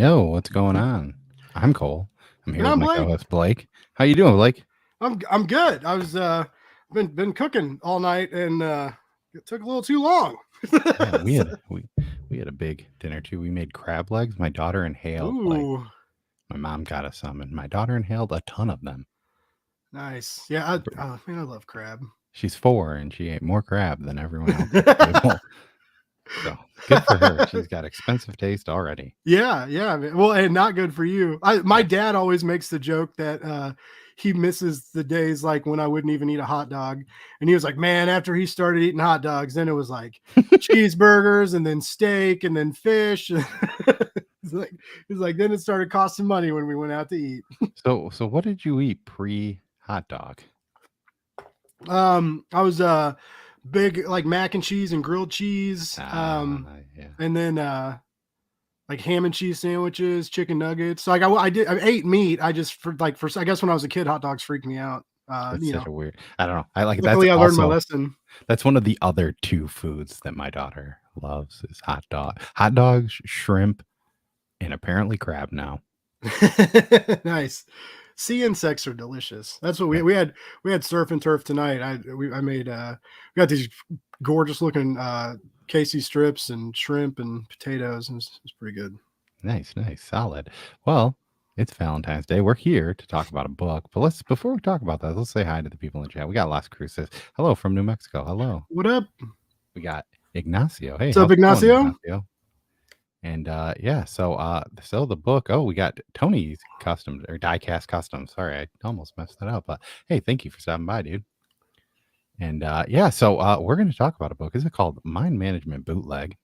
Yo, what's going on? I'm Cole. I'm here And with I'm my Blake. co-host Blake. How you doing, Blake? I'm good. I was been cooking all night and it took a little too long. Yeah, we So- had we had a big dinner too. We made crab legs. My daughter inhaled like Ooh, my mom got us some, and my daughter inhaled a ton of them. nice. Yeah, man, I love crab. She's 4 and she ate more crab than everyone else at the table. So good for her. She's got expensive taste already. Yeah. Man. Well, and not good for you. My Yeah. dad always makes the joke that he misses the days like when I wouldn't even eat a hot dog. And he was like, man, after he started eating hot dogs, then it was like cheeseburgers and then steak and then fish. He's like, then it started costing money when we went out to eat. So what did you eat pre hot dog? I was big like mac and cheese and grilled cheese. Yeah. And then like ham and cheese sandwiches, chicken nuggets. So like I ate meat. I just for I guess when I was a kid, hot dogs freaked me out. That's such a weird. I don't know. I like that's Luckily I learned my also lesson. That's one of the other 2 foods that my daughter loves is hot dogs, shrimp, and apparently crab now. Nice. Sea insects are delicious. That's what Yeah. we had surf and turf tonight. I made we got these gorgeous looking Casey strips and shrimp and potatoes, and it's pretty good. Nice, solid. Well, it's Valentine's Day. We're here to talk about a book, but before we talk about that, let's say hi to the people in the chat. We got Las Cruces. Hello from New Mexico. Hello. What up? We got Ignacio. Hey, What's up, how's it going, Ignacio? Ignacio? And yeah, so the book. Oh, we got Tony's Customs or Diecast Customs. Sorry, I almost messed that up. But hey, thank you for stopping by, dude. And yeah, so we're going to talk about a book. Is it called Mind Management Bootleg?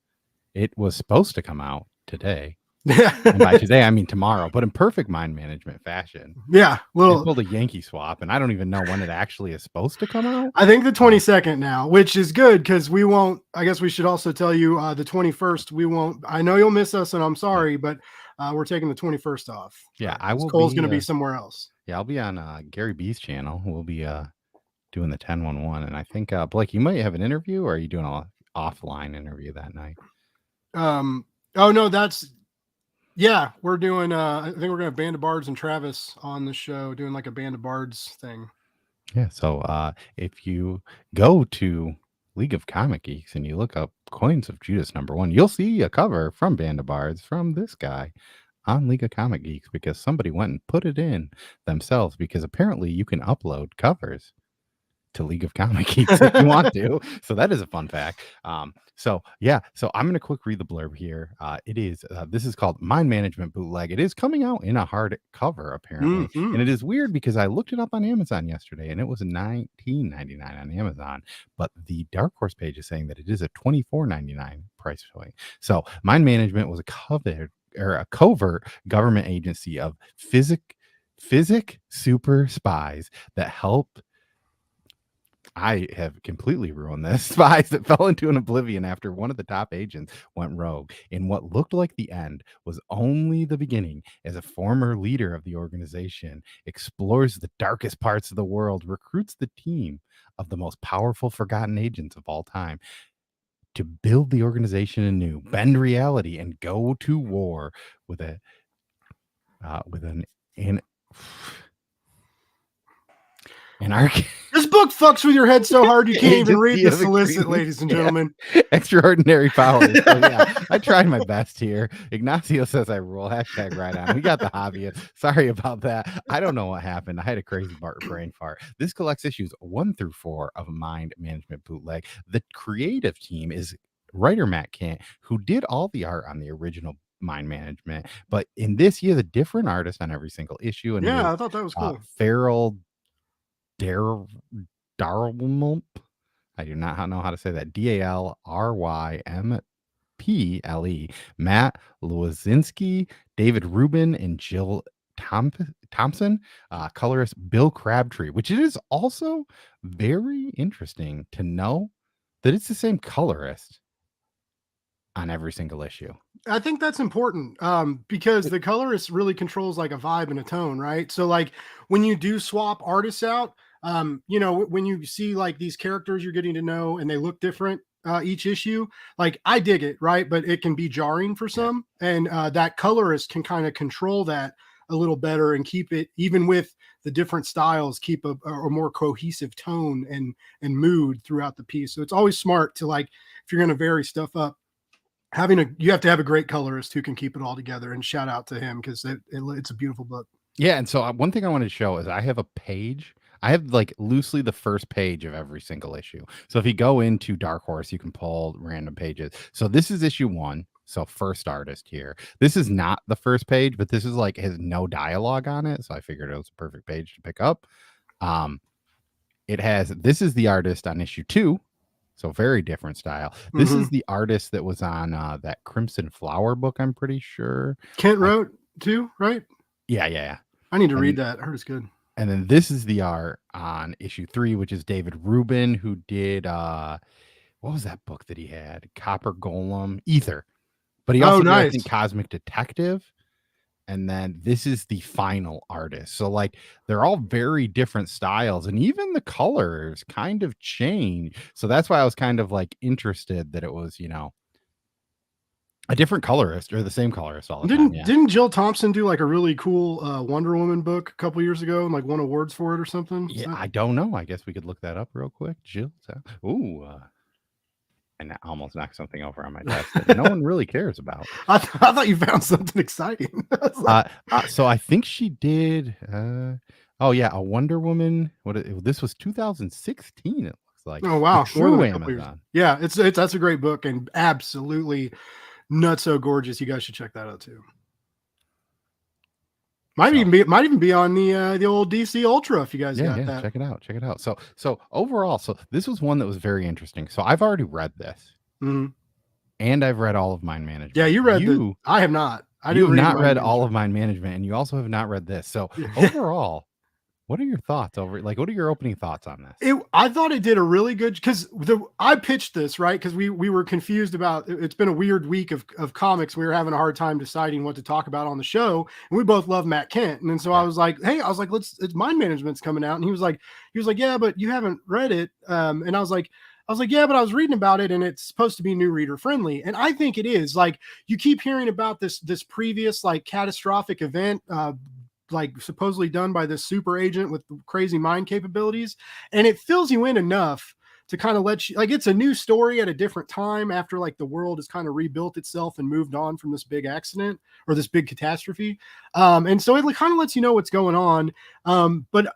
It was supposed to come out today. And by today, I mean tomorrow, but in perfect mind management fashion. Yeah, They pulled a Yankee swap, and I don't even know when it actually is supposed to come out. I think the 22nd now, which is good because we won't. I guess we should also tell you the 21st. We won't. I know you'll miss us, and I'm sorry, but we're taking the 21st off. Yeah, I will. Cole's going to be somewhere else. Yeah, I'll be on Gary B's channel. We'll be doing the 10-1-1, and I think Blake, you might have an interview, or are you doing an offline interview that night? Oh no, we're doing I think we're gonna have Band of Bards and Travis on the show doing like a Band of Bards thing. Yeah, so if you go to League of Comic Geeks and you look up Coins of Judas #1, you'll see a cover from Band of Bards from this guy on League of Comic Geeks because somebody went and put it in themselves because apparently you can upload covers to League of Comic Geeks if you want to. So that is a fun fact. So I'm going to quick read the blurb here. This is called Mind Management Bootleg. It is coming out in a hard cover apparently. Mm-hmm. And it is weird because I looked it up on Amazon yesterday and it was $19.99 on Amazon, but the Dark Horse page is saying that it is a $24.99 price point. So Mind Management was a covert government agency of physic super spies that helped. I have completely ruined this. Spies that fell into an oblivion after one of the top agents went rogue. In what looked like the end was only the beginning, as a former leader of the organization explores the darkest parts of the world, recruits the team of the most powerful forgotten agents of all time to build the organization anew, bend reality, and go to war with an anarchy. This book fucks with your head so hard you can't even read the solicit, ladies and gentlemen. Extraordinary powers. So, yeah, I tried my best here. Ignacio says I rule. Hashtag right on. We got the hobbyist. Sorry about that. I don't know what happened. I had a crazy brain fart. This collects issues 1 through 4 of Mind Management Bootleg. The creative team is writer Matt Kent, who did all the art on the original Mind Management, but in this he has a different artist on every single issue. And yeah, I thought that was cool. Farrell Darlmump. I do not know how to say that. DALRYMPLE. Matt Lozinski, David Rubin, and Jill Thompson. Colorist Bill Crabtree, which it is also very interesting to know that it's the same colorist on every single issue. I think that's important because the colorist really controls like a vibe and a tone, right? So like when you do swap artists out, when you see like these characters you're getting to know and they look different, each issue. Like I dig it, right? But it can be jarring for Yeah. some, and that colorist can kind of control that a little better and keep it, even with the different styles, keep a more cohesive tone and mood throughout the piece. So it's always smart to, like, if you're going to vary stuff up, you have to have a great colorist who can keep it all together. And shout out to him because it's a beautiful book. Yeah, and so one thing I wanted to show is I have a page. I have like loosely the first page of every single issue. So if you go into Dark Horse, you can pull random pages. So this is issue 1. So first artist here. This is not the first page, but this is like has no dialogue on it. So I figured it was a perfect page to pick up. It has this is the artist on issue 2. So very different style. This Mm-hmm. is the artist that was on that Crimson Flower book, I'm pretty sure. Kent I, wrote too, right? yeah. I need to read And that. I heard it's good. And then this is the art on issue 3, which is David Rubin, who did what was that book that he had? Copper Golem, Ether. But he Oh, also did, I think, nice. Cosmic Detective. And then this is the final artist. So like they're all very different styles, and even the colors kind of change. So that's why I was kind of like interested that it was, a different colorist or the same colorist all the time. Yeah. Didn't Jill Thompson do like a really cool Wonder Woman book a couple years ago and like won awards for it or something? Yeah, I don't know. I guess we could look that up real quick. Jill. Ooh, and I almost knocked something over on my desk that no one really cares about. I thought you found something exciting. So I think she did. Oh yeah, a Wonder Woman. This was 2016. It looks like. Oh wow, The more than true a couple years. Amazon. Yeah, it's that's a great book and absolutely nuts so gorgeous. You guys should check that out too. Might even be on the old DC Ultra if you guys got that. Check it out. So overall, so this was one that was very interesting. So I've already read this, and I've read all of Mind Management. Yeah, you read I have not. You have not read all of Mind Management, and you also have not read this. So overall, what are your thoughts what are your opening thoughts on this? I thought it did a really good, because I pitched this, right? Because we were confused about, it's been a weird week of comics. We were having a hard time deciding what to talk about on the show, and we both love Matt Kent. And then so I was like, hey, it's Mind Management's coming out. And he was like, yeah, but you haven't read it. And I was like, yeah, but I was reading about it and it's supposed to be new reader friendly. And I think it is. Like, you keep hearing about this previous like catastrophic event, like supposedly done by this super agent with crazy mind capabilities, and it fills you in enough to kind of let you, like, it's a new story at a different time after like the world has kind of rebuilt itself and moved on from this big accident or this big catastrophe. And so it kind of lets you know what's going on. But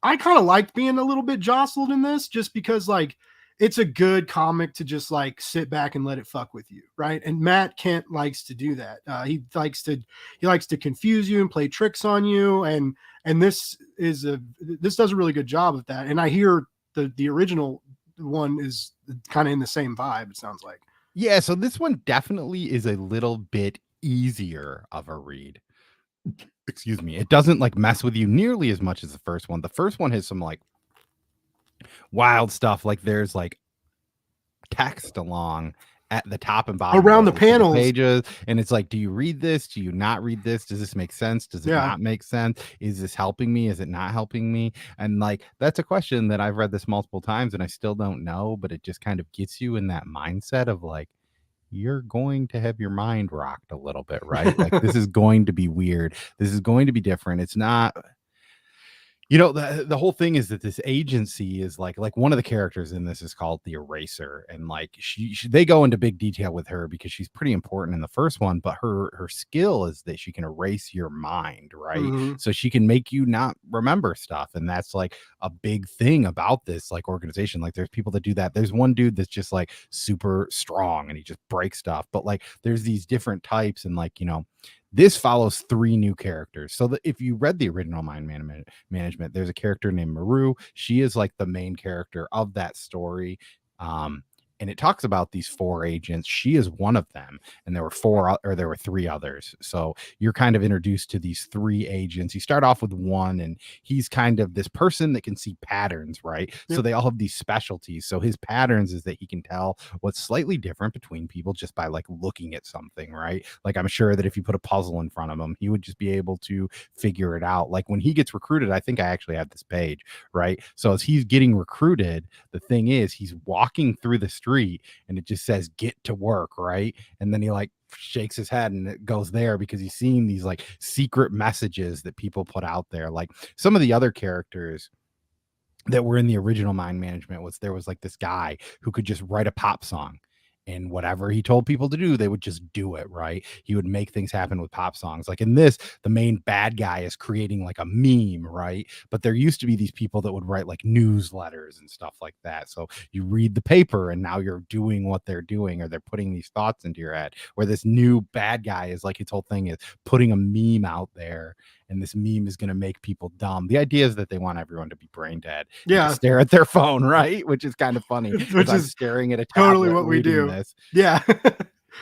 I kind of liked being a little bit jostled in this, just because like it's a good comic to just like sit back and let it fuck with you, right? And Matt Kent likes to do that. He likes to confuse you and play tricks on you, and this does a really good job of that. And I hear the original one is kind of in the same vibe, it sounds like. Yeah, so this one definitely is a little bit easier of a read. Excuse me. It doesn't like mess with you nearly as much as the first one. The first one has some like wild stuff, like there's like text along at the top and bottom around the panels pages, and it's like, do you read this? Do you not read this? Does this make sense? Does it not make sense? Is this helping me? Is it not helping me? And like that's a question that I've read this multiple times and I still don't know, but it just kind of gets you in that mindset of like, you're going to have your mind rocked a little bit, right? Like this is going to be weird. This is going to be different. It's not, the whole thing is that this agency is like one of the characters in this is called the Eraser, and like they go into big detail with her because she's pretty important in the first one, but her skill is that she can erase your mind, right? So she can make you not remember stuff, and that's like a big thing about this like organization. Like there's people that do that. There's one dude that's just like super strong and he just breaks stuff, but like there's these different types, and like this follows 3 new characters. So that if you read the original Mind Management, there's a character named Maru. She is like the main character of that story. And it talks about these 4 agents. She is one of them, and there were 3 others. So you're kind of introduced to these 3 agents. You start off with one, and he's kind of this person that can see patterns, right? Yep. So they all have these specialties. So his patterns is that he can tell what's slightly different between people just by like looking at something, right? Like I'm sure that if you put a puzzle in front of him, he would just be able to figure it out. Like when he gets recruited, I think I actually have this page, right? So as he's getting recruited, the thing is he's walking through the street street and it just says get to work, right? And then he like shakes his head and it goes there because he's seeing these like secret messages that people put out there. Like some of the other characters that were in the original Mind Management was there was like this guy who could just write a pop song, and whatever he told people to do, they would just do it, right? He would make things happen with pop songs. Like in this, the main bad guy is creating like a meme, right? But there used to be these people that would write like newsletters and stuff like that. So you read the paper and now you're doing what they're doing, or they're putting these thoughts into your head. Where this new bad guy is like, his whole thing is putting a meme out there, and this meme is going to make people dumb. The idea is that they want everyone to be brain dead. Yeah. To stare at their phone, right? Which is kind of funny. Which I'm is staring at a tablet totally what we do. this. Yeah.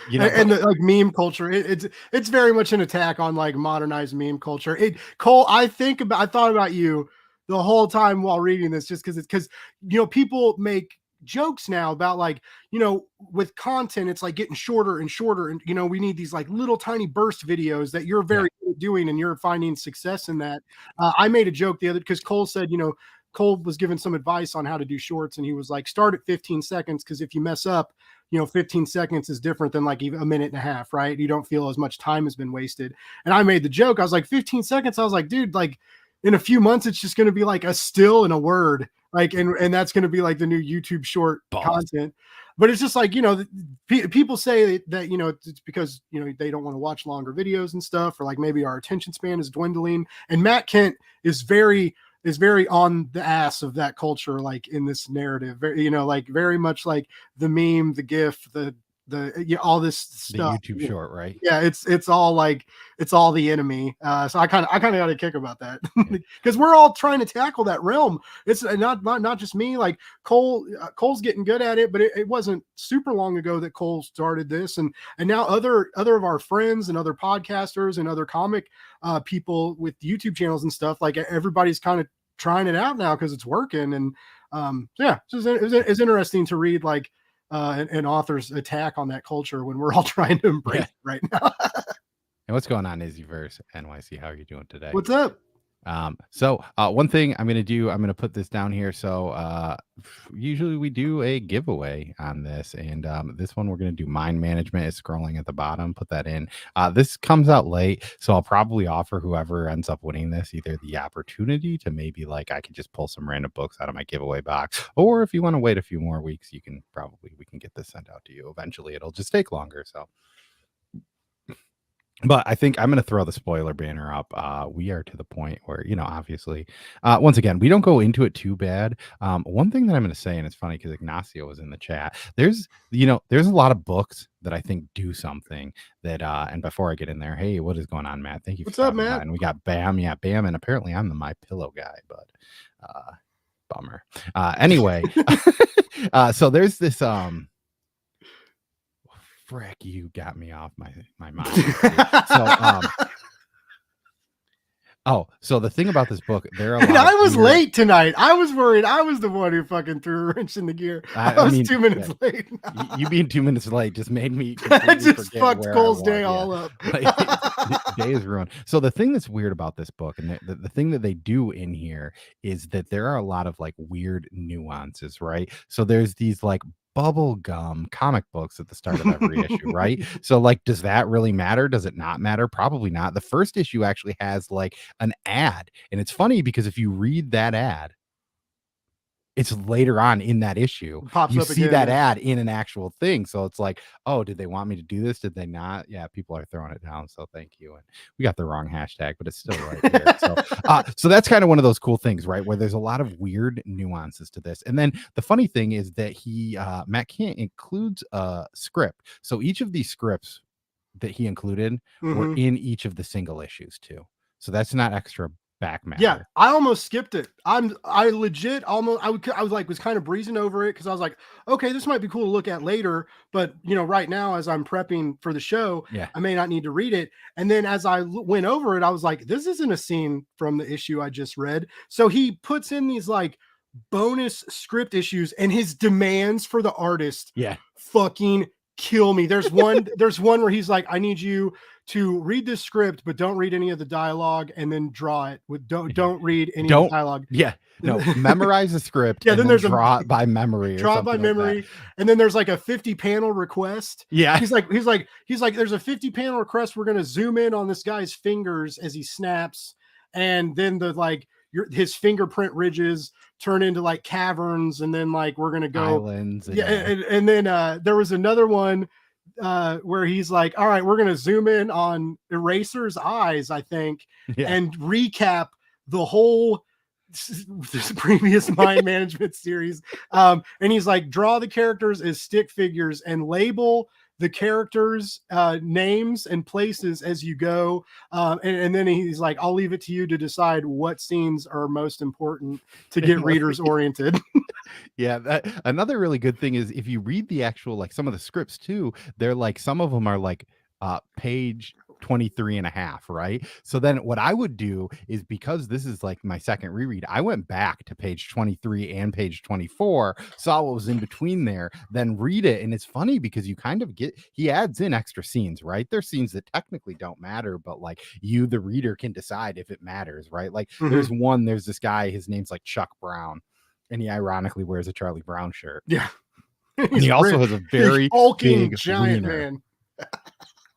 You know, and the, like meme culture, it's very much an attack on like modernized meme culture. Cole, I thought about you the whole time while reading this, just because you know, people make jokes now about like, you know, with content, it's like getting shorter and shorter, and you know, we need these like little tiny burst videos that you're very good at doing, and you're finding success in that. I made a joke the other, because Cole said, you know, Cole was given some advice on how to do shorts, and he was like, start at 15 seconds, because if you mess up, you know, 15 seconds is different than like even a minute and a half, right? You don't feel as much time has been wasted. And I made the joke, I was like, 15 seconds. I was like, dude, like in a few months, it's just going to be like a still and a word, like, and that's going to be like the new YouTube short content. But it's just like, you know, people say that, you know, it's because, you know, they don't want to watch longer videos and stuff, or like maybe our attention span is dwindling. And Matt Kent is very on the ass of that culture, like in this narrative, you know, like very much like the meme, the GIF, the you know, all this stuff. The YouTube short, right? Yeah, it's all like, it's all the enemy. So I kind of got a kick about that, because we're all trying to tackle that realm. It's not just me. Like Cole's getting good at it, but it wasn't super long ago that Cole started this, and now other of our friends and other podcasters and other comic people with YouTube channels and stuff, like everybody's kind of trying it out now because it's working. And yeah, it's interesting to read like an author's attack on that culture when we're all trying to embrace it right now. And what's going on, Izzyverse NYC? How are you doing today? What's up? So one thing I'm going to put this down here. So usually we do a giveaway on this, and this one we're going to do Mind Management. It's scrolling at the bottom. Put that in. This comes out late, so I'll probably offer whoever ends up winning this either the opportunity to maybe like I could just pull some random books out of my giveaway box, or if you want to wait a few more weeks, we can get this sent out to you. Eventually, it'll just take longer. So. But I think I'm going to throw the spoiler banner up. We are to the point where, you know, obviously, once again, we don't go into it too bad. One thing that I'm going to say, and it's funny because Ignacio was in the chat, there's a lot of books that I think do something that, and before I get in there, hey, what is going on, Matt? Thank you. What's up, Matt? And we got Bam. Yeah, Bam. And apparently I'm the My Pillow guy, but bummer. Anyway, so there's this, frick, you got me off my mind. So the thing about this book, I was late tonight. I was worried I was the one who fucking threw a wrench in the gear. I was 2 minutes late. You being 2 minutes late just made me I just fucked Cole's day all up. Like, day is ruined. So the thing that's weird about this book, and the thing that they do in here, is that there are a lot of like weird nuances, right? So there's these like bubblegum comic books at the start of every issue, right? So like, does that really matter? Does it not matter? Probably not. The first issue actually has like an ad, and it's funny because if you read that ad, it's later on in that issue, you see that ad in an actual thing. So it's like, oh, did they want me to do this? Did they not? Yeah, people are throwing it down. So thank you. And we got the wrong hashtag, but it's still right there. So that's kind of one of those cool things, right? Where there's a lot of weird nuances to this. And then the funny thing is that Matt Kent includes a script. So each of these scripts that he included were in each of the single issues too. So that's not extra back matter. Yeah, I almost skipped it. I legit almost, I was kind of breezing over it because I was like, okay, this might be cool to look at later, but you know, right now as I'm prepping for the show, I may not need to read it. And then as I went over it, I was like, this isn't a scene from the issue I just read. So he puts in these like bonus script issues, and his demands for the artist fucking kill me. There's one where he's like, I need you to read this script, but don't read any of the dialogue, and then draw it with don't read any of the dialogue. Yeah. No, memorize the script Yeah, and then then there's a draw it by memory or draw it by something like that. memory, and then there's like a 50 panel request. Yeah. He's like, there's a 50 panel request. We're gonna zoom in on this guy's fingers as he snaps, and then his fingerprint ridges turn into like caverns, and then like we're gonna go Islands. yeah, and then there was another one where he's like, all right, we're gonna zoom in on Eraser's eyes, I think, Yeah. and recap the whole this previous mind management series. And he's like, draw the characters as stick figures and label the characters names and places as you go. And then he's like, I'll leave it to you to decide what scenes are most important to get readers oriented. Yeah, another really good thing is if you read the actual, like, some of the scripts too, they're like, some of them are like page 23 and a half, right? So then what I would do is, because this is like my second reread, I went back to page 23 and page 24, saw what was in between there, then read it. And it's funny because you kind of he adds in extra scenes, right? There's scenes that technically don't matter, but like you, the reader, can decide if it matters, right? Like there's this guy, his name's like Chuck Brown, and he ironically wears a Charlie Brown shirt. Yeah. And he also has a very hulking big giant wiener. man.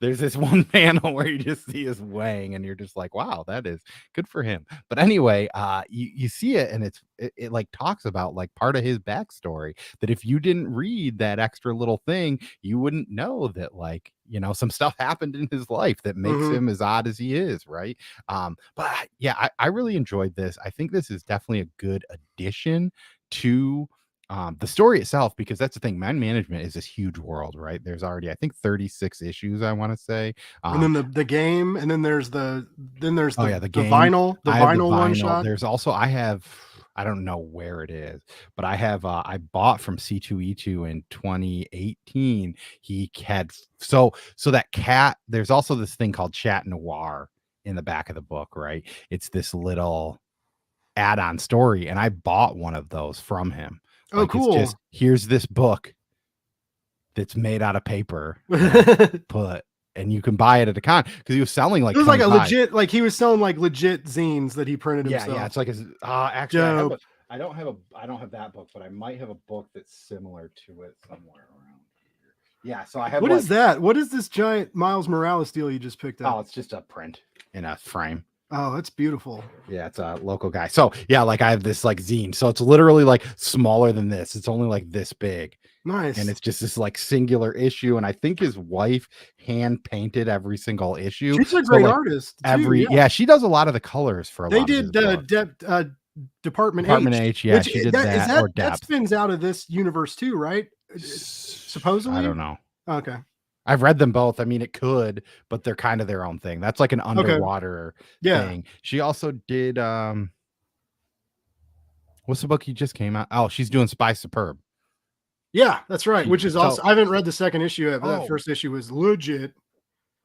There's this one panel where you just see his wang and you're just like, wow, that is good for him. But anyway, you see it, and it like talks about like part of his backstory, that if you didn't read that extra little thing, you wouldn't know that, like, you know, some stuff happened in his life that makes him as odd as he is, right? But yeah, I really enjoyed this. I think this is definitely a good addition to the story itself, because that's the thing, mind management is this huge world, right? There's already, I think, 36 issues, I want to say, and then the game, and then there's the game, vinyl one shot. There's also, I don't know where it is, but I bought from C2E2 in 2018. He had so that cat, there's also this thing called Chat Noir in the back of the book, right? It's this little add-on story, and I bought one of those from him. Oh, like, cool. It's just, here's this book that's made out of paper, and you can buy it at a con, because he was selling like, it was 25. Like a legit, like he was selling like legit zines that he printed himself. Yeah, it's like actually I don't have that book, but I might have a book that's similar to it somewhere around here. Yeah, so I have. What is that? What is this giant Miles Morales deal you just picked up? Oh, it's just a print in a frame. Oh, that's beautiful. Yeah, it's a local guy. So yeah, like I have this like zine. So it's literally like smaller than this. It's only like this big. Nice. And it's just this like singular issue. And I think his wife hand painted every single issue. She's a great artist. Yeah, she does a lot of They of his books. did Department H. Yeah, she did that. That spins out of this universe too, right? Supposedly. I don't know. Okay. I've read them both. I mean, it could, but they're kind of their own thing. That's like an underwater thing. She also did what's the book you just came out? Oh, she's doing Spy Superb. Yeah, that's right. Which is also, I haven't read the second issue yet, but that first issue was legit.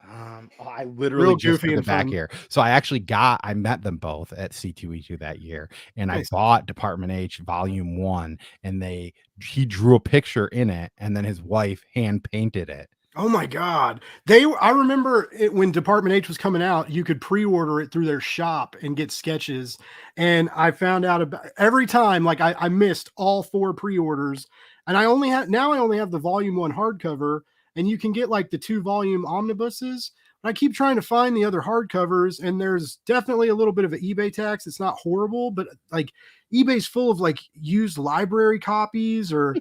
I literally just put it back here. So I met them both at C2E2 that year, and I bought Department H Volume 1, and he drew a picture in it, and then his wife hand painted it. Oh my God. I remember it when Department H was coming out, you could pre-order it through their shop and get sketches. And I found out about every time, like I missed all 4 pre-orders, and I only have the Volume 1 hardcover, and you can get like the 2-volume omnibuses. I keep trying to find the other hardcovers, and there's definitely a little bit of an eBay tax. It's not horrible, but like eBay's full of like used library copies, or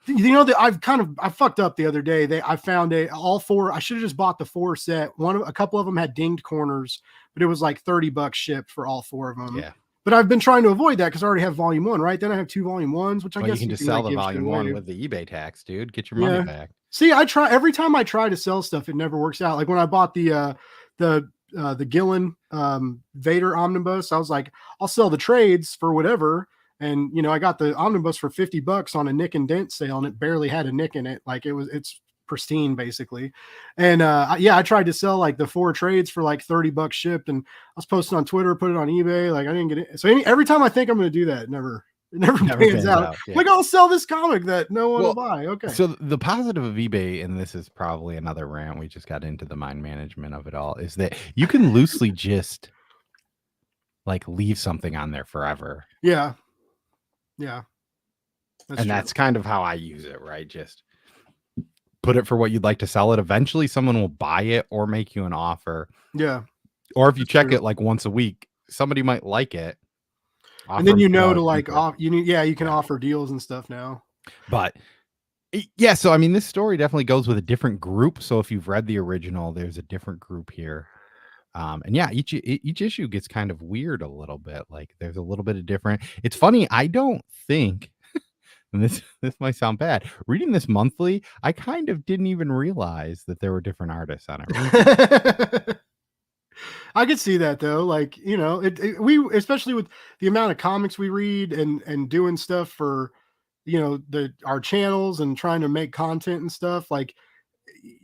you know, that I fucked up the other day. I found all 4. I should have just bought the 4 set. A couple of them had dinged corners, but it was like $30 shipped for all 4 of them. Yeah. But I've been trying to avoid that because I already have Volume 1, right? Then I have 2 Volume 1s, which I guess you can just sell the Volume 1 with the eBay tax, dude. Get your money back. See, every time I try to sell stuff, it never works out. Like when I bought the Gillen Vader omnibus, I was like, I'll sell the trades for whatever. And you know, I got the omnibus for $50 on a nick and dent sale, and it barely had a nick in it. Like it's pristine basically. And I tried to sell like the 4 trades for like $30 shipped, and I was posting on Twitter, put it on eBay. Like I didn't get it. So every time I think I'm going to do that, it never pans out. Yeah. Like I'll sell this comic that no one will buy. Okay. So the positive of eBay, and this is probably another rant, we just got into the mind management of it all, is that you can loosely just like leave something on there forever. Yeah. Yeah, that's And true. that's kind of how I use it, right? Just put it for what you'd like to sell it. Eventually someone will buy it or make you an offer. Yeah, Or if you that's check true. it like once a week, somebody might like it. And Offer then them you know to $2 like cheaper. off. You need, yeah, you can Yeah. offer deals and stuff now. But yeah, so I mean, this story definitely goes with a different group. So if you've read the original, there's a different group here. And yeah, each issue gets kind of weird a little bit. Like there's a little bit of different. It's funny. I don't think, and this might sound bad. Reading this monthly, I kind of didn't even realize that there were different artists on every page. I could see that though. Like, you know, we, especially with the amount of comics we read and doing stuff for, you know, our channels and trying to make content and stuff. Like,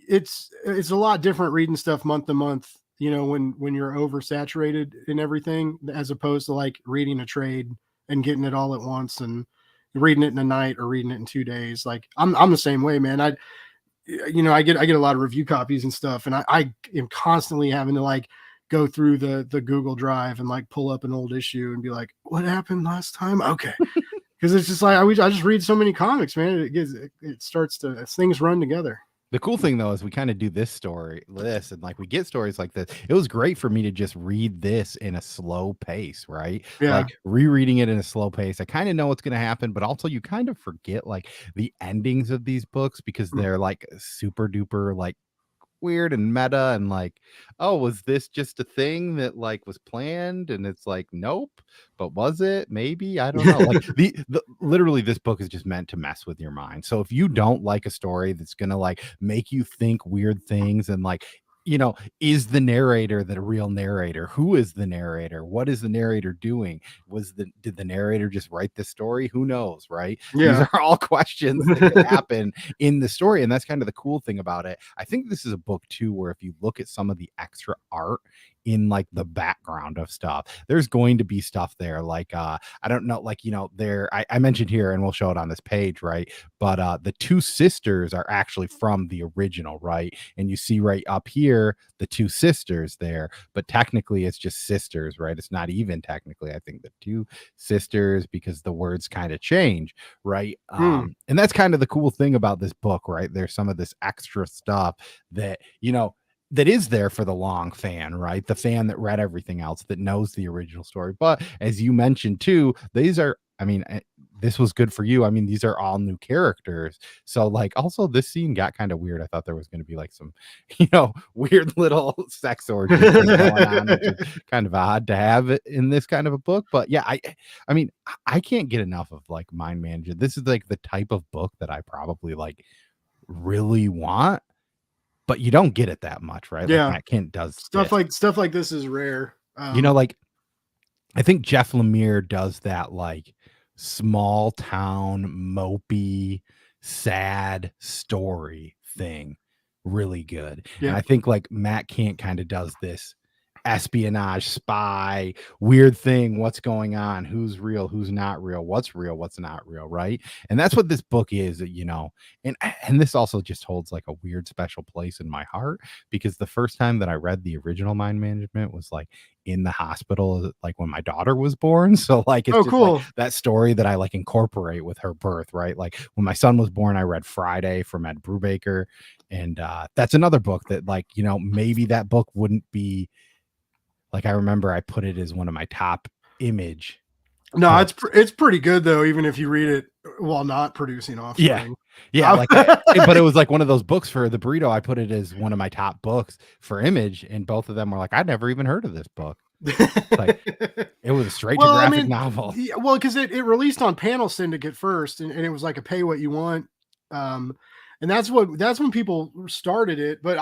it's a lot different reading stuff month to month. You know, when you're oversaturated in everything, as opposed to like reading a trade and getting it all at once and reading it in a night or reading it in 2 days. Like, I'm the same way, man. I get a lot of review copies and stuff, and I am constantly having to like go through the Google Drive and like pull up an old issue and be like, what happened last time? Okay, because it's just like I just read so many comics, man. It starts to, things run together. The cool thing though is we kind of do this, and like we get stories like this. It was great for me to just read this in a slow pace, right? Yeah. Like rereading it in a slow pace. I kind of know what's going to happen, but also you kind of forget like the endings of these books because they're like super duper like weird and meta and like, oh, was this just a thing that like was planned? And it's like, nope, but was it? Maybe, I don't know. Like the literally this book is just meant to mess with your mind. So if you don't like a story that's gonna like make you think weird things and like, is the narrator the real narrator? Who is the narrator? What is the narrator doing? Did the narrator just write this story? Who knows, right? These Yeah. are all questions that could happen in the story, and that's kind of the cool thing about it. I think this is a book too where if you look at some of the extra art in like the background of stuff, there's going to be stuff there like I don't know, like there I mentioned here, and we'll show it on this page, right? But the two sisters are actually from the original, right? And you see right up here the two sisters there, but technically it's just sisters, right? It's not even technically, I think, the two sisters because the words kind of change, right? Hmm. And that's kind of the cool thing about this book, right? There's some of this extra stuff that that is there for the long fan, right? The fan that read everything else, that knows the original story. But as you mentioned too, these are, I mean, this was good for you. I mean, these are all new characters. So like also this scene got kind of weird. I thought there was going to be like some, weird little sex orgy thing going on, which is kind of odd to have it in this kind of a book. But yeah, I mean, I can't get enough of like Mind Manager. This is like the type of book that I probably like really want, but you don't get it that much, right? Like Yeah. Matt Kent does Stuff this. like this is rare. Like I think Jeff Lemire does that like small town mopey sad story thing really good. And Yeah. I think like Matt Kent kind of does this espionage spy weird thing, what's going on, who's real, who's not real, what's not real, right? And that's what this book is, and this also just holds like a weird special place in my heart because the first time that I read the original Mind Management was like in the hospital, like when my daughter was born. So like it's Oh, just like cool. that story that I like incorporate with her birth, right? Like when my son was born, I read Friday from Ed Brubaker. And that's another book that like, maybe that book wouldn't be like, I remember I put it as one of my top Image No, books. it's pretty good though, even if you read it while not producing Yeah. offspring. Yeah, like but it was like one of those books for the burrito. I put it as one of my top books for Image, and both of them were like, I'd never even heard of this book. Like it was a straight to Well, I graphic mean, novel. yeah, well, because it released on Panel Syndicate first, and it was like a pay what you want, um, and that's when people started it. But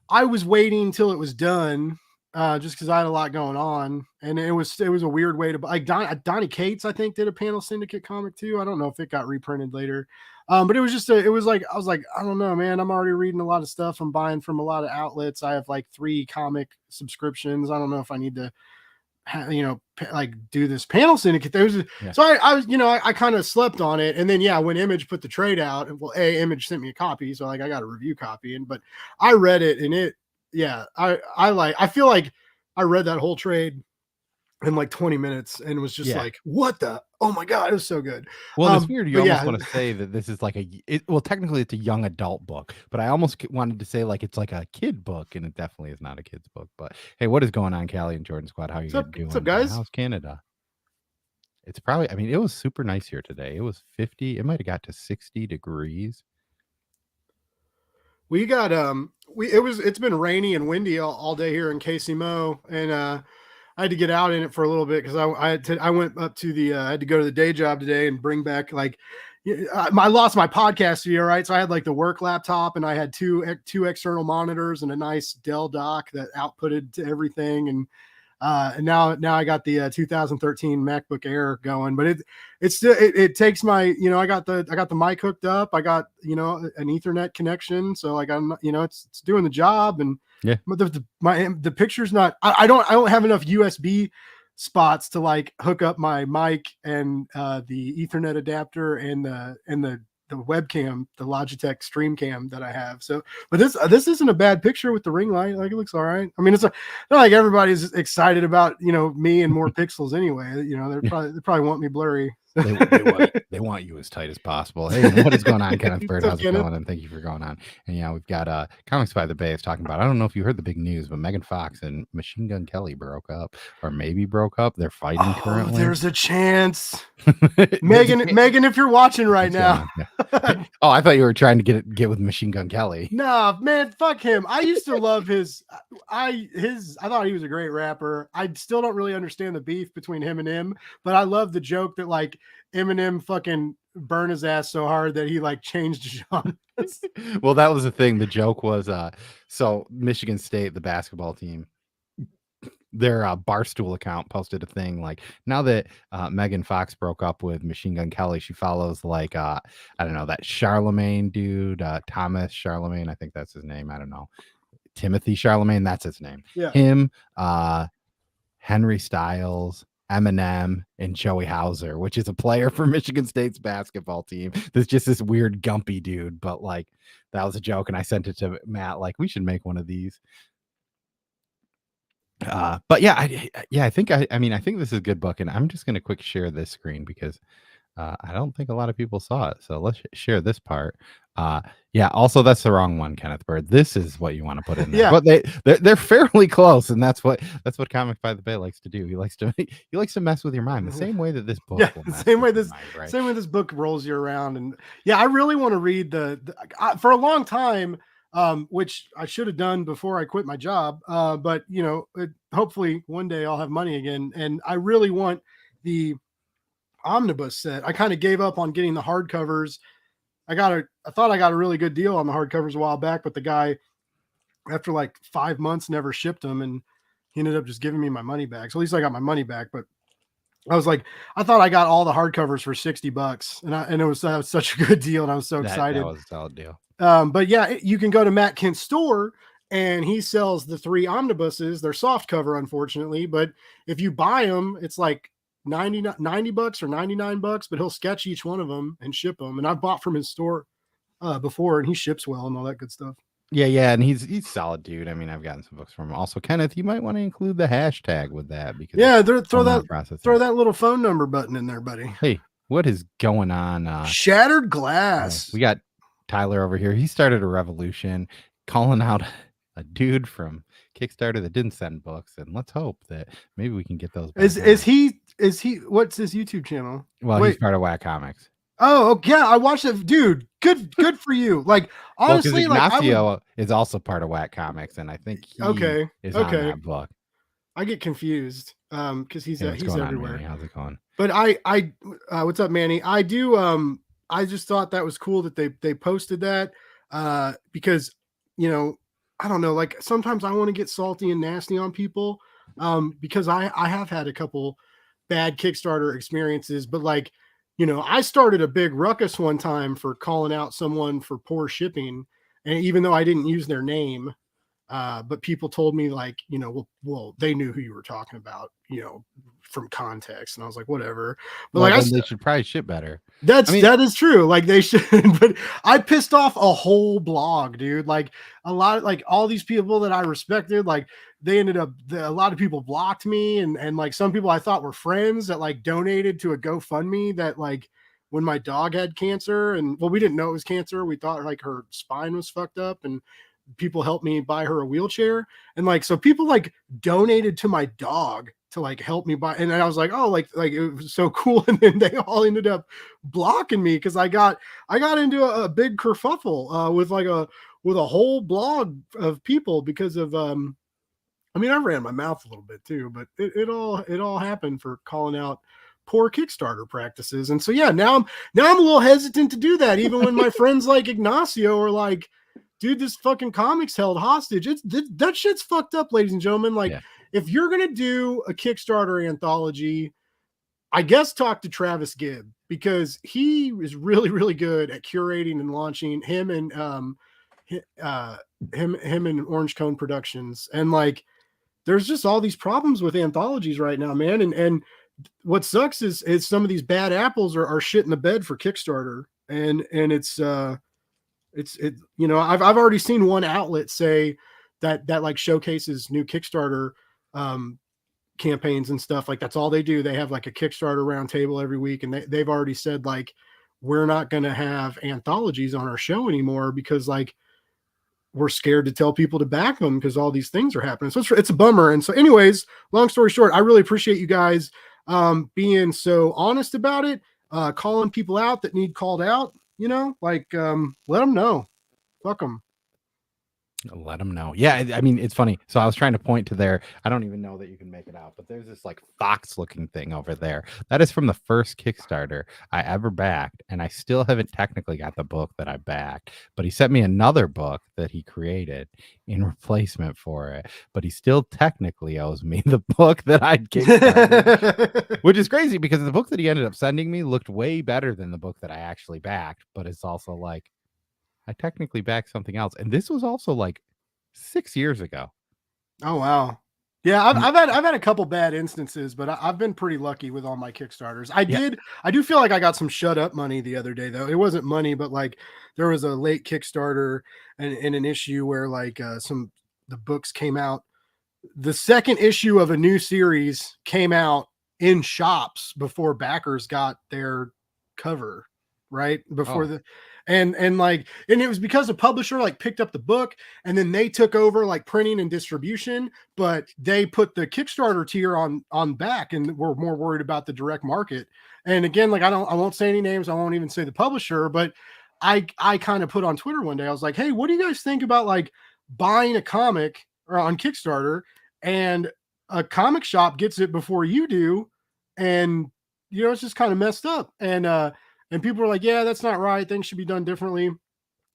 I was waiting until it was done, just because I had a lot going on, and it was a weird way to like Donnie Cates, I think, did a Panel Syndicate comic too. I don't know if it got reprinted later, but it was just it was like I was like, I don't know, man. I'm already reading a lot of stuff. I'm buying from a lot of outlets. I have like 3 comic subscriptions. I don't know if I need to like do this Panel Syndicate. Yeah. So I was, I kind of slept on it. And then, yeah, when Image put the trade out, well, Image sent me a copy. So like, I got a review copy but I read it and I feel like I read that whole trade in like 20 minutes and was just Yeah. like, what the, oh my God, it was so good. Well, and it's weird. You But almost yeah, want to say that this is like well, technically it's a young adult book, but I almost wanted to say like it's like a kid book, and it definitely is not a kid's book. But hey, what is going on, Callie and Jordan Squad? How you what's up doing? And guys? how's Canada? It's probably, I mean, it was super nice here today. It was 50, it might have got to 60 degrees. We got it's been rainy and windy all day here in KCMO, and I had to get out in it for a little bit because I went up to the I had to go to the day job today and bring back like I lost my podcast studio, right? So I had like the work laptop, and I had two external monitors and a nice Dell dock that outputted to everything, and now I got the 2013 MacBook Air going, but it's still it takes my, I got the mic hooked up, I got an Ethernet connection, so like I'm, it's doing the job, and Yeah. but the picture's not, I don't have enough USB spots to like hook up my mic and the Ethernet adapter and the webcam, the Logitech stream cam that I have. So, but this isn't a bad picture with the ring light. Like, it looks all right. I mean, it's not like everybody's excited about, me and more pixels anyway. They probably want me blurry. They want you as tight as possible. Hey, what is going on, Kenneth Bird? How's it Kenneth? going? And thank you for going on. And yeah, we've got Comics by the Bay is talking about, I don't know if you heard the big news, but Megan Fox and Machine Gun Kelly broke up, or maybe broke up. They're fighting currently. There's a chance. Megan, if you're watching right now. Yeah. Oh, I thought you were trying to get with Machine Gun Kelly. Nah, man, fuck him. I used to love I thought he was a great rapper. I still don't really understand the beef between him and him, but I love the joke that like Eminem fucking burned his ass so hard that he like changed genres. Well, that was the thing. The joke was so Michigan State, the basketball team, their Barstool account posted a thing like, now that Megan Fox broke up with Machine Gun Kelly, she follows like I don't know, that Charlemagne dude, Thomas Charlemagne, I think that's his name. I don't know, Timothy Charlemagne, that's his name. Yeah. Him, Henry Styles, Eminem, and Joey Hauser, which is a player for Michigan State's basketball team. There's just this weird gumpy dude, but like that was a joke, and I sent it to Matt like, we should make one of these. But yeah, I think I mean, I think this is a good book, and I'm just gonna quick share this screen because I don't think a lot of people saw it. So let's share this part. Yeah, also that's the wrong one, Kenneth Bird. This is what you want to put in there. Yeah. But they're fairly close, and that's what Comic by the Bay likes to do. He likes to mess with your mind the same way that this book will mess same way with this your mind, right? same way this book rolls you around. And yeah, I really want to read for a long time, which I should have done before I quit my job. But hopefully one day I'll have money again, and I really want the omnibus set. I kind of gave up on getting the hardcovers. I thought I got a really good deal on the hardcovers a while back, but the guy, after like 5 months, never shipped them, and he ended up just giving me my money back. So at least I got my money back. But I was like, I thought I got all the hardcovers for $60, and it was such a good deal, and I was so excited. That was a solid deal. But yeah, you can go to Matt Kent's store, and he sells the 3 omnibuses. They're soft cover, unfortunately, but if you buy them, it's like $90 or $99, but he'll sketch each one of them and ship them. And I've bought from his store before, and he ships well and all that good stuff. Yeah, and he's solid, dude. I mean, I've gotten some books from him. Also, Kenneth, you might want to include the hashtag with that, because throw that little phone number button in there, buddy. Hey, what is going on? Shattered Glass. We got Tyler over here. He started a revolution calling out a dude from Kickstarter that didn't send books, and let's hope that maybe we can get those back. Is he what's his YouTube channel? Well, he's part of Whack Comics. Oh yeah, I watched it, dude. Good for you. Like, honestly, well, Ignacio is also part of Whack Comics, and I think he is on that book. I get confused because he's everywhere. On, how's it going? But I what's up, Manny? I do I just thought that was cool that they posted that because I don't know, like sometimes I want to get salty and nasty on people because I have had a couple bad Kickstarter experiences, but like, I started a big ruckus one time for calling out someone for poor shipping, and even though I didn't use their name, but people told me like, well, they knew who you were talking about, from context, and I was like, whatever. But they should probably ship better. That is true. Like they should, but I pissed off a whole blog, dude. Like a lot, like all these people that I respected, like they ended up, a lot of people blocked me, and like some people I thought were friends that like donated to a GoFundMe that like when my dog had cancer, and well, we didn't know it was cancer. We thought like her spine was fucked up, and people helped me buy her a wheelchair. And like, so people like donated to my dog to like help me buy. And then I was like, oh, like it was so cool. And then they all ended up blocking me because I got into a big kerfuffle with like with a whole blog of people because of I mean, I ran my mouth a little bit too, but it all happened for calling out poor Kickstarter practices. And so yeah, now I'm a little hesitant to do that, even when my friends like Ignacio are like, dude, this fucking comic's held hostage. That shit's fucked up, ladies and gentlemen. Like, Yeah. if you're gonna do a Kickstarter anthology, I guess talk to Travis Gibb, because he is really, really good at curating and launching. Him and him and Orange Cone Productions. And like, there's just all these problems with anthologies right now, man. And what sucks is some of these bad apples are shit in the bed for Kickstarter. And it's you know, I've already seen one outlet say that like showcases new Kickstarter campaigns and stuff. Like, that's all they do. They have like a Kickstarter roundtable every week, and they've already said like, we're not going to have anthologies on our show anymore because like we're scared to tell people to back them because all these things are happening. So it's a bummer. And so anyways, long story short, I really appreciate you guys being so honest about it, calling people out that need called out, you know, like let them know. Fuck them. Let them know. Yeah, I mean, it's funny. So I was trying to point to there. I don't even know that you can make it out, but there's this like fox looking thing over there. That is from the first Kickstarter I ever backed, and I still haven't technically got the book that I backed. But he sent me another book that he created in replacement for it. But he still technically owes me the book that I'd kickstarted, which is crazy because the book that he ended up sending me looked way better than the book that I actually backed. But it's also like, I technically backed something else, and this was also like 6 years ago. Oh wow. Yeah, I've had a couple bad instances, but I've been pretty lucky with all my Kickstarters. I do feel like I got some shut up money the other day though. It wasn't money, but like there was a late Kickstarter and an issue where like the books came out. The second issue of a new series came out in shops before backers got their cover, right? Before and it was because a publisher like picked up the book and then they took over like printing and distribution, but they put the Kickstarter tier on back and were more worried about the direct market. And again, like I won't say any names, I won't even say the publisher, but I kind of put on Twitter one day, I was like, hey, what do you guys think about like buying a comic or on Kickstarter and a comic shop gets it before you do, and you know, it's just kind of messed up. And people were like, yeah, that's not right. Things should be done differently.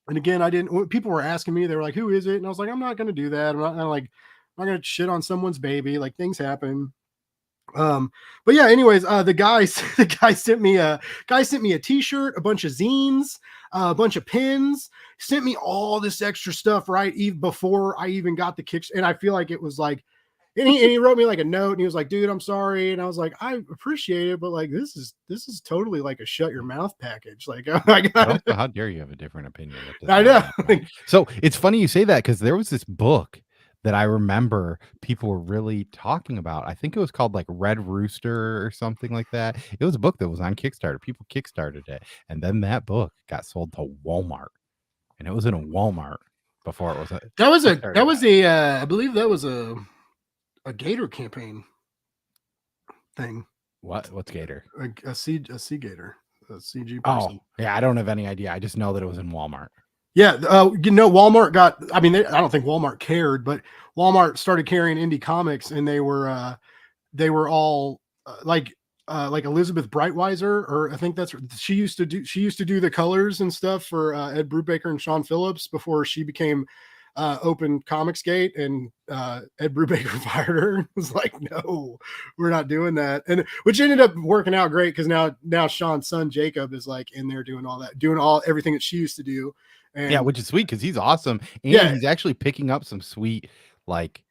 And again, people were asking me, they were like, who is it? And I was like, I'm not going to do that. I'm not going to shit on someone's baby. Like, things happen. But yeah, anyways, the guy sent me a t-shirt, a bunch of zines, a bunch of pins, sent me all this extra stuff, right? Even before I even got the kicks. And I feel like it was like, and he wrote me like a note and he was like, dude, I'm sorry. And I was like, I appreciate it, but like, this is totally like a shut your mouth package. Like, oh my God. How dare you have a different opinion? I know. So it's funny you say that, because there was this book that I remember people were really talking about. I think it was called like Red Rooster or something like that. It was a book that was on Kickstarter. People kickstarted it. And then that book got sold to Walmart. And it was in a Walmart before it was a I believe that was a Gator campaign thing. What's Gator? A sea Gator, a CG person. Oh, yeah, I don't have any idea. I just know that it was in Walmart. Yeah, you know, Walmart got. I mean, I don't think Walmart cared, but Walmart started carrying indie comics, and they were all like Elizabeth Breitweiser, or I think that's she used to do the colors and stuff for Ed Brubaker and Sean Phillips before she became open Comicsgate, and Ed Brubaker fired her and was like, no, we're not doing that. And which ended up working out great, because now Sean's son Jacob is like in there doing everything that she used to do. And yeah, which is sweet because he's awesome, and he's actually picking up some sweet like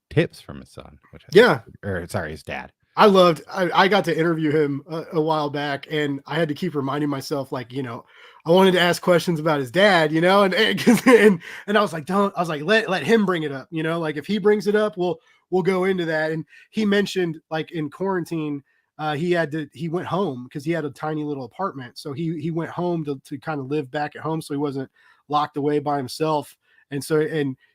tips from his son, his dad. I got to interview him a while back, and I had to keep reminding myself, like, I wanted to ask questions about his dad, and I was like, let him bring it up, like if he brings it up, we'll go into that. And he mentioned, like, in quarantine, he went home because he had a tiny little apartment. So he went home to kind of live back at home. So he wasn't locked away by himself. And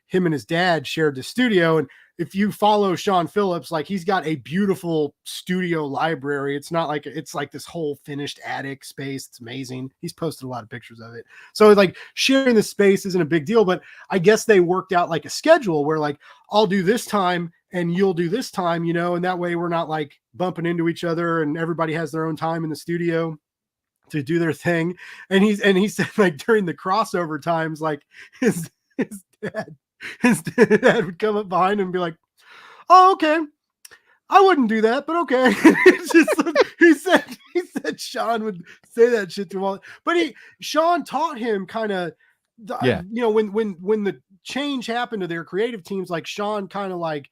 him and his dad shared the studio. And if you follow Sean Phillips, like, he's got a beautiful studio library. It's not like, it's like this whole finished attic space. It's amazing. He's posted a lot of pictures of it. So like sharing the space isn't a big deal, but I guess they worked out like a schedule where, like, I'll do this time and you'll do this time, and that way we're not like bumping into each other, and everybody has their own time in the studio to do their thing. And he said, like, during the crossover times, like his dad his dad would come up behind him and be like, "Oh, okay, I wouldn't do that, but okay." It's just, he said Sean would say that shit to him all, but Sean taught him kind of, Yeah. when the change happened to their creative teams, like, Sean kind of like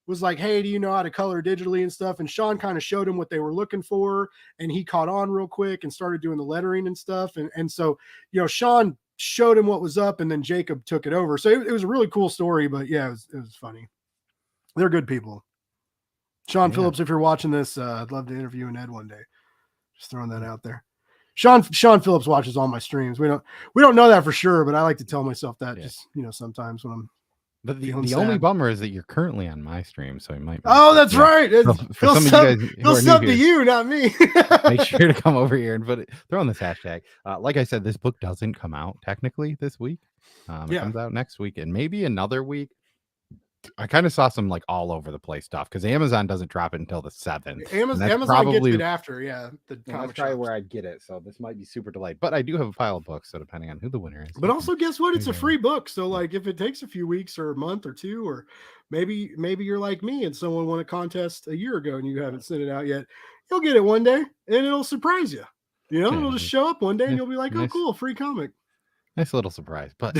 was like, "Hey, do you know how to color digitally and stuff?" And Sean kind of showed him what they were looking for, and he caught on real quick and started doing the lettering and stuff. And so, Sean showed him what was up, and then Jacob took it over. So it was a really cool story, but yeah, it was funny. They're good people. Sean Phillips, if you're watching this, I'd love to interview an Ed one day. Just throwing that out there. Sean Phillips watches all my streams. We don't know that for sure, but I like to tell myself that just, sometimes when I'm. But the only bummer is that you're currently on my stream, so he might. Oh, that's right. So for some of you guys he'll sub to you, not me. Make sure to come over here and throw on this hashtag. Like I said, this book doesn't come out technically this week. It comes out next week and maybe another week. I kind of saw some like all over the place stuff because Amazon doesn't drop it until the 7th. Amazon probably gets it after, that's probably where I'd get it. So this might be super delayed, but I do have a pile of books. So depending on who the winner is, but also guess what? It's a free book. So like if it takes a few weeks or a month or two, or maybe you're like me and someone won a contest a year ago and you haven't sent it out yet, you'll get it one day and it'll surprise you. It'll just show up one day and you'll be like, "Oh, cool, free comic." Nice little surprise. But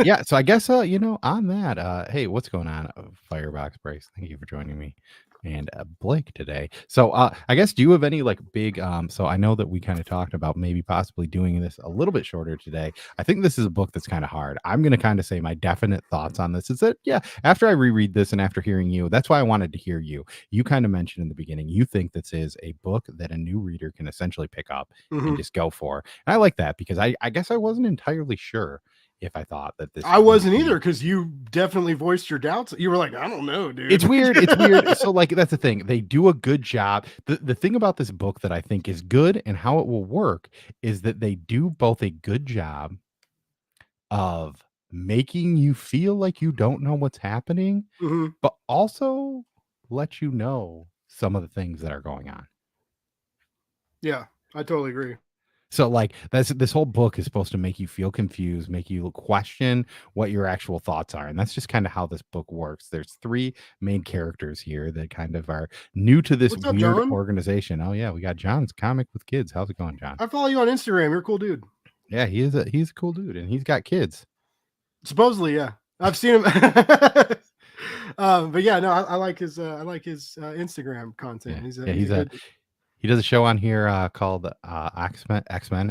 yeah, so I guess on that, hey, what's going on, Firebox Brace? Thank you for joining me and Blake today. So I guess, do you have any like big so I know that we kind of talked about maybe possibly doing this a little bit shorter today. I think this is a book that's kind of hard. I'm going to kind of say my definite thoughts on this is that, yeah, after I reread this and after hearing you, that's why I wanted to hear you. You kind of mentioned in the beginning, you think this is a book that a new reader can essentially pick up and just go for. And I like that because I guess I wasn't entirely sure if I thought that this. I wasn't either, because you definitely voiced your doubts. You were like, "I don't know, dude." It's weird. It's weird. So like, that's the thing. They do a good job. The thing about this book that I think is good and how it will work is that they do both a good job of making you feel like you don't know what's happening, but also let you know some of the things that are going on. Yeah, I totally agree. So like this whole book is supposed to make you feel confused, make you question what your actual thoughts are. And that's just kind of how this book works. There's 3 main characters here that kind of are new to this weird organization. Oh yeah, we got John's Comic with Kids. How's it going, John? I follow you on Instagram. You're a cool dude. Yeah, he's a cool dude, and he's got kids. Supposedly, yeah. I've seen him. But yeah, no, I like his Instagram content. Yeah, he does a show on here called X-Men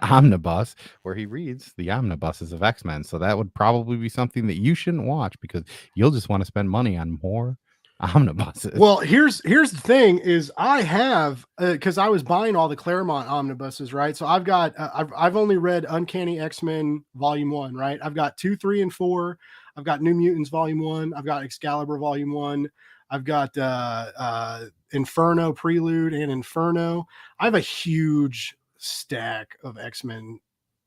Omnibus, where he reads the omnibuses of X-Men. So that would probably be something that you shouldn't watch because you'll just want to spend money on more omnibuses. Well, here's the thing is I have because I was buying all the Claremont omnibuses, right? So I've got I've only read Uncanny X-Men Volume 1, right? I've got 2, 3, and 4. I've got New Mutants Volume 1. I've got Excalibur Volume 1. I've got Inferno Prelude and Inferno. I have a huge stack of X-Men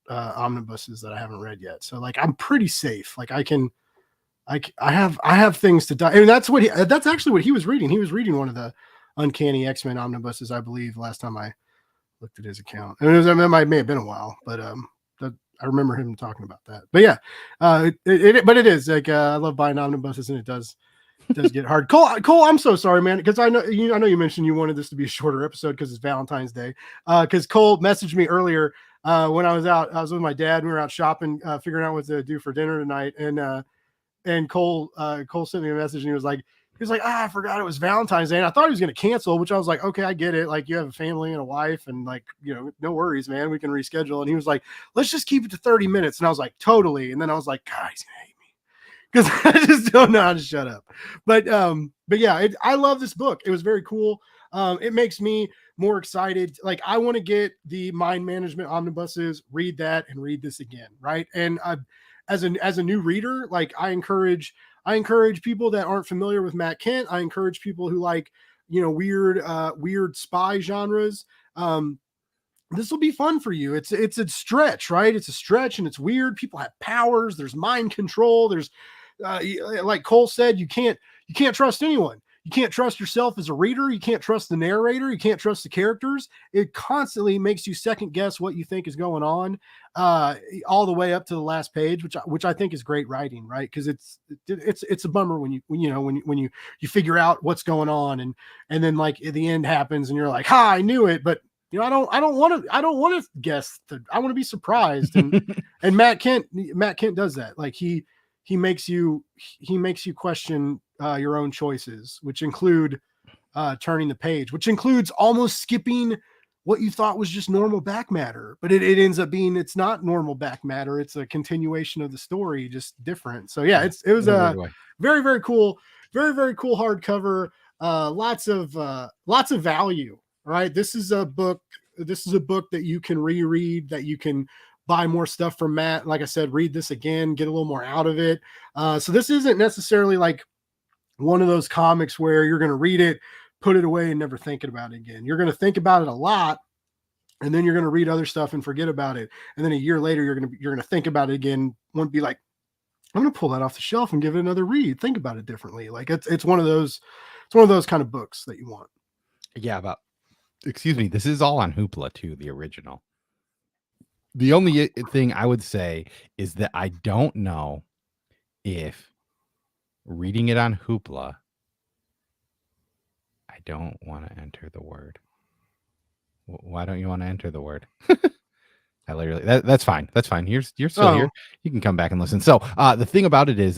omnibuses that I haven't read yet. So like I'm pretty safe. Like I have things to die. I mean, that's actually what he was reading. He was reading one of the Uncanny X-Men omnibuses, I believe, last time I looked at his account. And it may have been a while, but I remember him talking about that. But yeah, but it is like I love buying omnibuses, and it does get hard. Cole, I'm so sorry, man, because I know you mentioned you wanted this to be a shorter episode because it's Valentine's Day. Because Cole messaged me earlier when I was with my dad. We were out shopping, figuring out what to do for dinner tonight, and Cole sent me a message and he was like, He was like, I forgot it was Valentine's Day. And I thought he was going to cancel, which I was like, okay, I get it. Like, you have a family and a wife, and like, no worries, man. We can reschedule. And he was like, let's just keep it to 30 minutes. And I was like, totally. And then I was like, God, he's going to hate me because I just don't know how to shut up. But yeah, I love this book. It was very cool. It makes me more excited. Like, I want to get the mind management omnibuses, read that, and read this again. Right. And as a new reader, like, I encourage people that aren't familiar with Matt Kent. I encourage people who like, weird spy genres. This will be fun for you. It's a stretch, right? It's a stretch, and it's weird. People have powers. There's mind control. There's like Cole said, you can't trust anyone. You can't trust yourself as a reader. You can't trust the narrator. You can't trust the characters. It constantly makes you second guess what you think is going on, all the way up to the last page, which I think is great writing, right? Because it's a bummer when you figure out what's going on, and then like the end happens, and you're like, ha, I knew it, but I don't want to guess. I want to be surprised, and Matt Kent does that. Like, he makes you question your own choices, which include turning the page, which includes almost skipping what you thought was just normal back matter, but it ends up being, it's not normal back matter. It's a continuation of the story, just different. So yeah, it was a very, very cool, very, very cool hardcover. Lots of value, right? This is a book that you can reread, that you can buy more stuff from Matt. Like I said, read this again, get a little more out of it. So this isn't necessarily like one of those comics where you're going to read it, put it away, and never think about it again. You're going to think about it a lot, and then you're going to read other stuff and forget about it. And then a year later, you're going to think about it again. Won't be like, I'm going to pull that off the shelf and give it another read. Think about it differently. Like, it's one of those kind of books that you want. Yeah, excuse me. This is all on Hoopla too, the original. The only thing I would say is that I don't know if reading it on Hoopla, I don't want to enter the word. Why don't you want to enter the word? I literally, that's fine. That's fine. You're still here. You can come back and listen. So the thing about it is,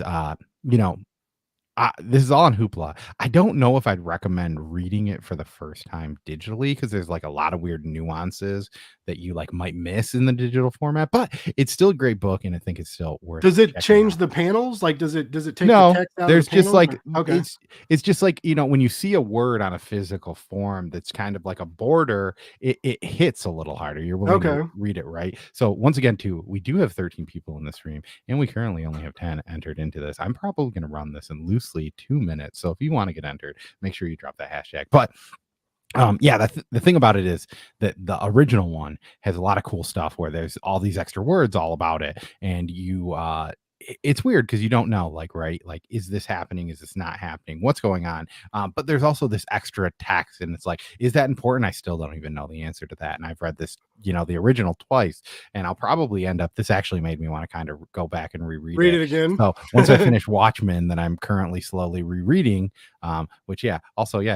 this is all on Hoopla. I don't know if I'd recommend reading it for the first time digitally, because there's like a lot of weird nuances that you like might miss in the digital format, but it's still a great book, and I think it's still worth. Does it change the panels? Like, does it take no, the text out there's of the just panels? like, Okay. It's just like, when you see a word on a physical form that's kind of like a border, it hits a little harder. You're willing to read it, right? So once again, too, we do have 13 people in this stream, and we currently only have 10 entered into this. I'm probably going to run this in loosely 2 minutes. So if you want to get entered, make sure you drop that hashtag. But the thing about it is that the original one has a lot of cool stuff where there's all these extra words all about it, and it's weird because you don't know, like, right, like, is this happening, is this not happening, what's going on? But there's also this extra text, and it's like, is that important? I still don't even know the answer to that, and I've read this, the original twice, and I'll probably end up, this actually made me want to kind of go back and reread it again. So once I finish Watchmen, that I'm currently slowly rereading, which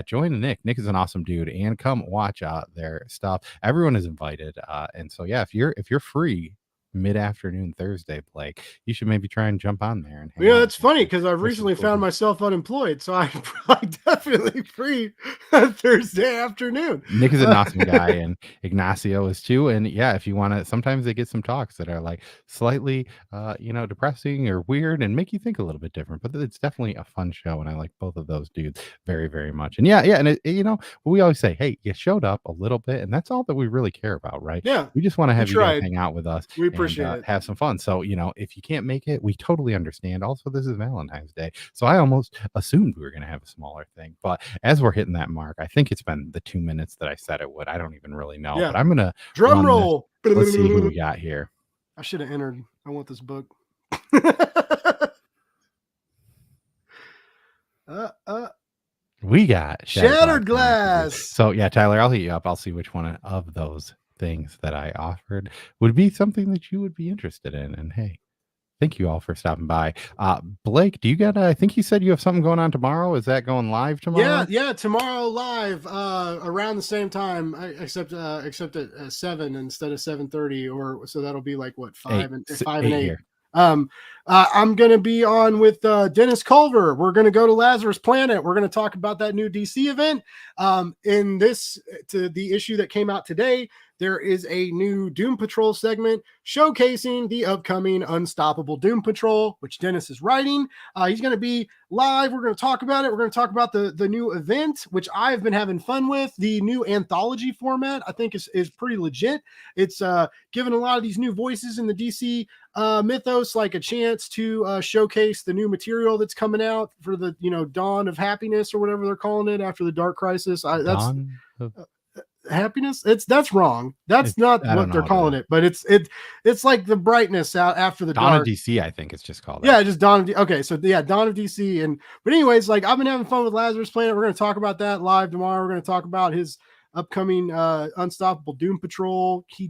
join Nick is an awesome dude, and come watch their stuff. Everyone is invited, and so if you're free mid-afternoon Thursday, Blake, you should maybe try and jump on there and hang out. That's funny, because I've recently found myself unemployed, so I'm definitely free Thursday afternoon. Nick is an awesome guy, and Ignacio is too. And if you want to, sometimes they get some talks that are like slightly depressing or weird and make you think a little bit different, but it's definitely a fun show, and I like both of those dudes very, very much. And and we always say, hey, you showed up a little bit, and that's all that we really care about, right? We just want to have you guys hang out with us. We appreciate it. Have some fun. So if you can't make it, we totally understand. Also, this is Valentine's Day, so I almost assumed we were going to have a smaller thing, but as we're hitting that mark, I think it's been the 2 minutes that I said it would. I don't even really know, but I'm gonna drum roll. Let's see who we got here. I should have entered. I want this book. We got Shattered Glass. So Tyler, I'll hit you up. I'll see which one of those things that I offered would be something that you would be interested in. And hey, thank you all for stopping by. Blake, do you got I think you said you have something going on tomorrow. Is that going live tomorrow? Yeah, tomorrow live, around the same time, except at 7 instead of 7:30, or so that'll be like what, 5 and 8. I'm going to be on with Dennis Culver. We're going to go to Lazarus Planet. We're going to talk about that new DC event. In this, to the issue that came out today, there is a new Doom Patrol segment showcasing the upcoming Unstoppable Doom Patrol, which Dennis is writing. He's going to be live. We're going to talk about it. We're going to talk about the new event, which I've been having fun with. The new anthology format, I think, is pretty legit. It's given a lot of these new voices in the DC mythos like a chance to showcase the new material that's coming out for the dawn of happiness or whatever they're calling it after the Dark Crisis. That's Dawn of happiness. That's wrong. That's not I don't what know they're what calling it, but it's like the brightness out after the Dawn of dark. DC, I think it's just called that. Yeah, just Dawn of okay, so yeah, Dawn of DC. But anyways, like I've been having fun with Lazarus Planet. We're going to talk about that live tomorrow. We're going to talk about his upcoming Unstoppable Doom Patrol. He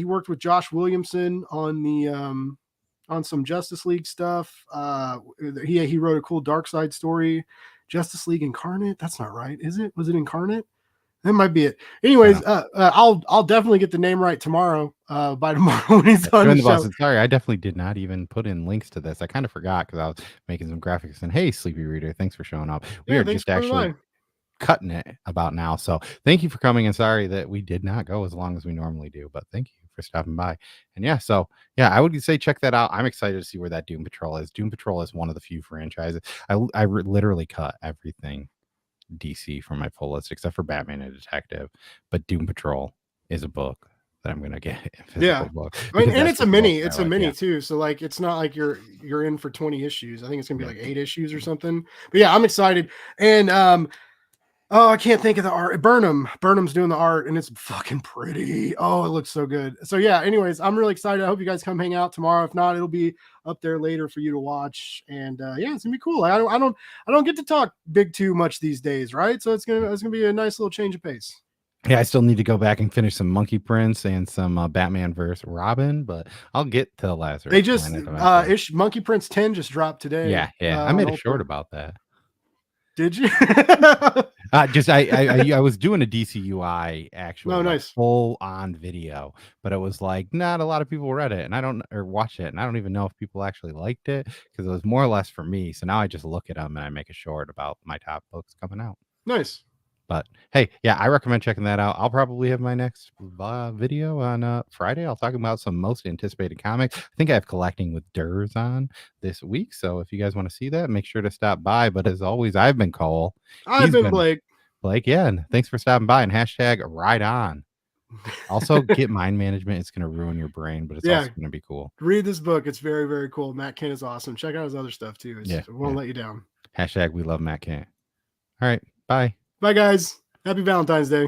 worked with Josh Williamson on the on some Justice League stuff. He wrote a cool Dark Side story. Justice League Incarnate. That's not right, is it? Was it Incarnate? That might be it. Anyways, I'll definitely get the name right tomorrow. By tomorrow when he's on the show. Sorry, I definitely did not even put in links to this. I kind of forgot because I was making some graphics. And hey, Sleepy Reader, thanks for showing up. We are just actually cutting it about now. So thank you for coming. And sorry that we did not go as long as we normally do, but thank you for stopping by. And I would say check that out. I'm excited to see where that Doom Patrol is. Doom Patrol is one of the few franchises. I literally cut everything DC from my full list except for Batman and Detective, but Doom Patrol is a book that I'm gonna get. Book. I mean, and it's a mini. It's a mini too. So like, it's not like you're in for 20 issues. I think it's gonna be like 8 issues or something. But yeah, I'm excited. And I can't think of the art. Burnham's doing the art, and it's fucking pretty. Oh, it looks so good. So yeah. Anyways, I'm really excited. I hope you guys come hang out tomorrow. If not, it'll be up there later for you to watch. And it's gonna be cool. I don't get to talk big too much these days, right? So it's gonna be a nice little change of pace. Yeah, I still need to go back and finish some Monkey Prince and some Batman versus Robin, but I'll get to Lazarus. They just Monkey Prince 10 just dropped today. Yeah. I made a short about that. Did you? I was doing a DCUI actually. Oh, nice. Full on video, but it was like not a lot of people read it or watched it, and I don't even know if people actually liked it because it was more or less for me. So now I just look at them and I make a short about my top books coming out. Nice. But hey, yeah, I recommend checking that out. I'll probably have my next video on Friday. I'll talk about some most anticipated comics. I think I have Collecting with Durs on this week. So if you guys want to see that, make sure to stop by. But as always, I've been Cole. I've been Blake. Blake, yeah. And thanks for stopping by and hashtag ride on. Also, get mind management. It's going to ruin your brain, but it's also going to be cool. Read this book. It's very, very cool. Matt Kent is awesome. Check out his other stuff too. It won't let you down. Hashtag we love Matt Kent. All right. Bye. Bye, guys. Happy Valentine's Day.